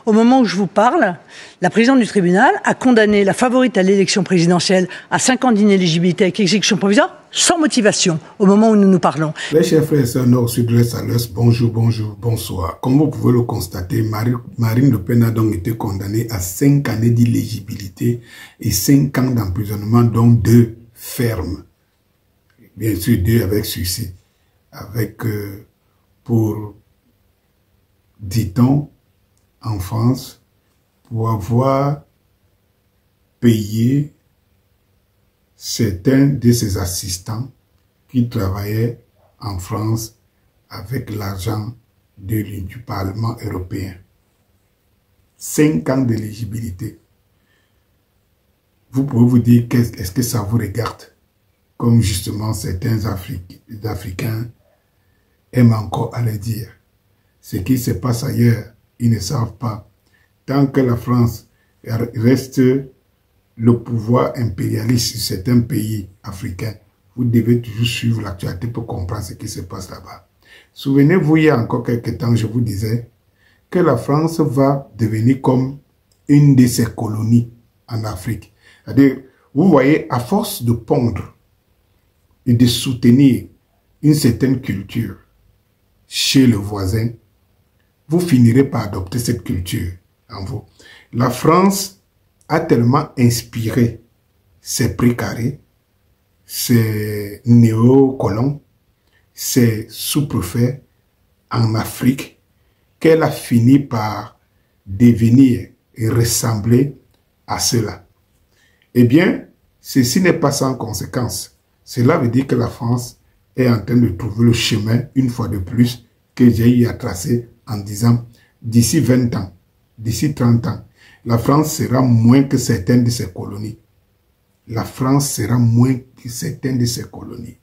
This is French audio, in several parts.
Au moment où je vous parle, la présidente du tribunal a condamné la favorite à l'élection présidentielle à 5 ans d'inéligibilité avec exécution provisoire sans motivation, au moment où nous nous parlons. Les chers frères et sœurs nord, sud, l'est, à l'est, bonjour, bonjour, bonsoir. Comme vous pouvez le constater, Marine Le Pen a donc été condamnée à 5 années d'inéligibilité et 5 ans d'emprisonnement, donc 2 fermes. Bien sûr, 2 avec sursis. Avec, pour, dit-on, en France, pour avoir payé certains de ses assistants qui travaillaient en France avec l'argent du Parlement européen. 5 ans d'éligibilité. Vous pouvez vous dire, est-ce que ça vous regarde? Comme justement certains Africains aiment encore à le dire. Ce qui se passe ailleurs, ils ne savent pas. Tant que la France reste le pouvoir impérialiste sur certains pays africains, vous devez toujours suivre l'actualité pour comprendre ce qui se passe là-bas. Souvenez-vous, il y a encore quelques temps, je vous disais que la France va devenir comme une de ses colonies en Afrique. C'est-à-dire, vous voyez, à force de pondre et de soutenir une certaine culture chez le voisin, vous finirez par adopter cette culture en vous. La France a tellement inspiré ses précarés, ses néocolons, ses sous-préfets en Afrique, qu'elle a fini par devenir et ressembler à cela. Eh bien, ceci n'est pas sans conséquence. Cela veut dire que la France est en train de trouver le chemin, une fois de plus, que j'ai eu à tracer en disant, d'ici 20 ans, d'ici 30 ans, la France sera moins que certaines de ses colonies. La France sera moins que certaines de ses colonies.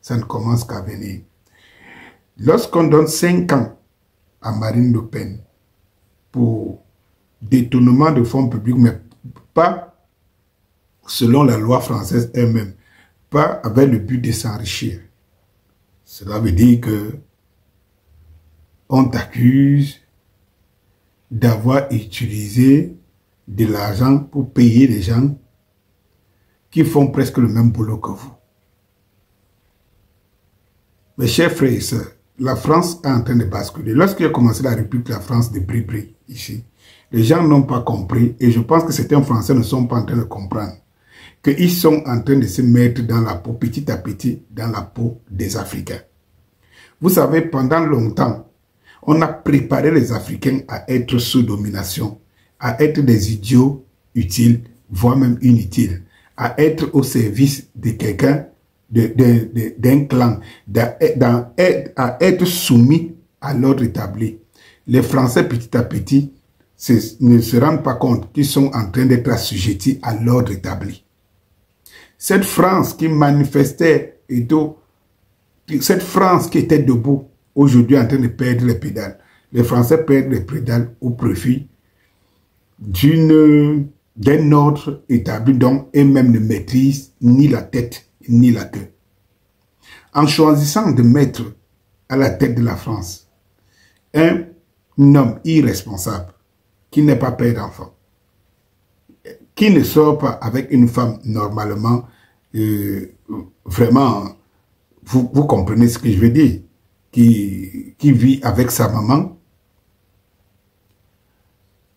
Ça ne commence qu'à venir. Lorsqu'on donne 5 ans à Marine Le Pen pour détournement de fonds publics, mais pas selon la loi française elle-même, pas avec le but de s'enrichir. Cela veut dire que on t'accuse d'avoir utilisé de l'argent pour payer des gens qui font presque le même boulot que vous. Mes chers frères et sœurs, la France est en train de basculer. Lorsqu'il a commencé la République de la France de Brie-Brie, ici, les gens n'ont pas compris, et je pense que certains Français ne sont pas en train de comprendre, qu'ils sont en train de se mettre dans la peau, petit à petit, dans la peau des Africains. Vous savez, pendant longtemps, on a préparé les Africains à être sous domination, à être des idiots utiles, voire même inutiles, à être au service de quelqu'un, d'un clan, à être soumis à l'ordre établi. Les Français, petit à petit, ne se rendent pas compte qu'ils sont en train d'être assujettis à l'ordre établi. Cette France qui manifestait et tout, cette France qui était debout, aujourd'hui en train de perdre les pédales. Les Français perdent les pédales au profit d'un ordre établi dont eux-mêmes ne maîtrisent ni la tête ni la queue. En choisissant de mettre à la tête de la France un homme irresponsable qui n'est pas père d'enfant, qui ne sort pas avec une femme normalement, vraiment, vous comprenez ce que je veux dire, qui vit avec sa maman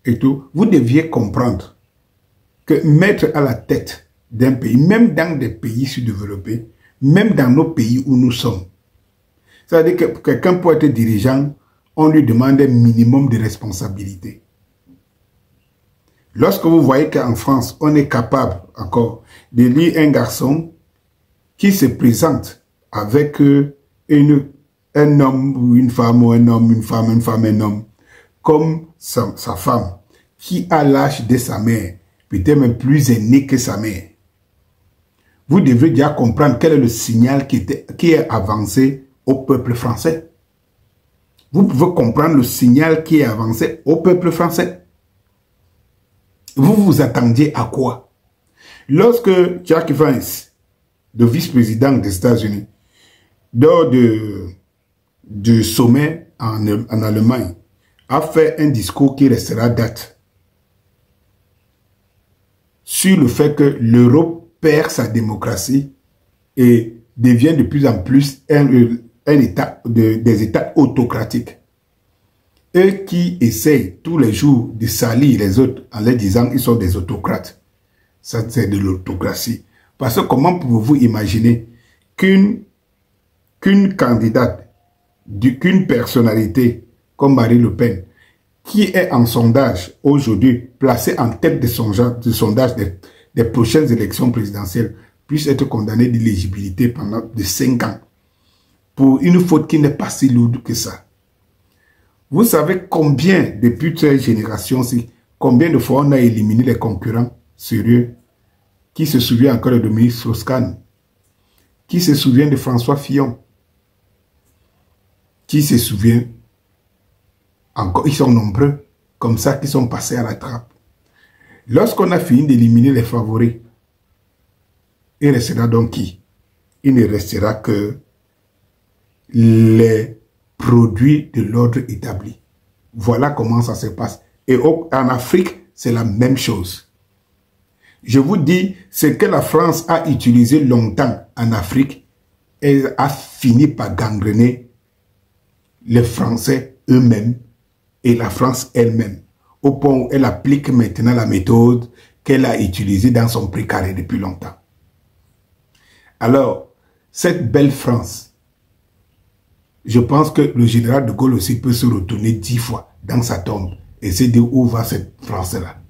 et tout, vous deviez comprendre que mettre à la tête d'un pays, même dans des pays sous-développés, même dans nos pays où nous sommes, c'est-à-dire que quelqu'un peut être dirigeant, on lui demande un minimum de responsabilité. Lorsque vous voyez qu'en France, on est capable encore de lire un garçon qui se présente avec un homme ou une femme, ou un homme, une femme, un homme, comme sa femme, qui a l'âge de sa mère, peut-être même plus aîné que sa mère. Vous devez déjà comprendre quel est le signal qui est avancé au peuple français. Vous pouvez comprendre le signal qui est avancé au peuple français. Vous vous attendiez à quoi? Lorsque Jack Vance, le vice-président des États-Unis, lors du sommet en Allemagne, a fait un discours qui restera date sur le fait que l'Europe perd sa démocratie et devient de plus en plus des États autocratiques. Eux qui essayent tous les jours de salir les autres en leur disant qu'ils sont des autocrates. Ça, c'est de l'autocratie. Parce que comment pouvez-vous imaginer qu'une candidate, qu'une personnalité comme Marine Le Pen, qui est en sondage aujourd'hui, placée en tête de sondage des prochaines élections présidentielles, puisse être condamnée d'éligibilité pendant de 5 ans pour une faute qui n'est pas si lourde que ça. Vous savez combien, depuis cette génération-ci, combien de fois on a éliminé les concurrents sérieux? Qui se souvient encore de Dominique Strauss-Kahn? Qui se souvient de François Fillon? Qui se souvient encore? Ils sont nombreux, comme ça, qui sont passés à la trappe. Lorsqu'on a fini d'éliminer les favoris, il restera donc qui? Il ne restera que les produits de l'ordre établi. Voilà comment ça se passe. Et en Afrique, c'est la même chose. Je vous dis, ce que la France a utilisé longtemps en Afrique, elle a fini par gangréner les Français eux-mêmes et la France elle-même, au point où elle applique maintenant la méthode qu'elle a utilisée dans son précaré depuis longtemps. Alors, cette belle France, je pense que le général de Gaulle aussi peut se retourner 10 fois dans sa tombe et se dire où va cette France-là.